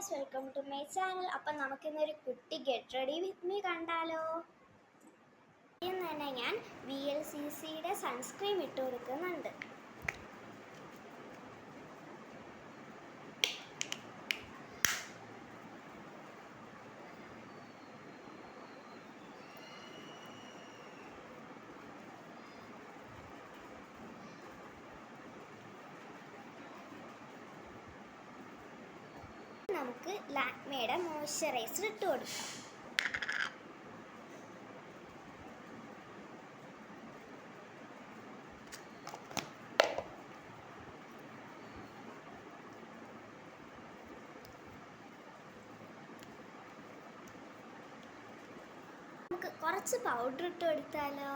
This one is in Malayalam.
Guys, welcome to my channel. അപ്പം നമുക്കിന്നൊരു കുട്ടി ഗെറ്റ് റെഡി വിത്ത് മീ കണ്ടാലോ? ഇന്ന് തന്നെ ഞാൻ VLCCയുടെ സൺസ്ക്രീൻ ഇട്ട് കൊടുക്കുന്നുണ്ട്. നമുക്ക് ലാക്മേയുടെ മോയ്സ്ചറൈസർ ഇട്ട് കൊടുക്കാം. നമുക്ക് കുറച്ച് പൗഡർ ഇട്ട് കൊടുത്താലോ?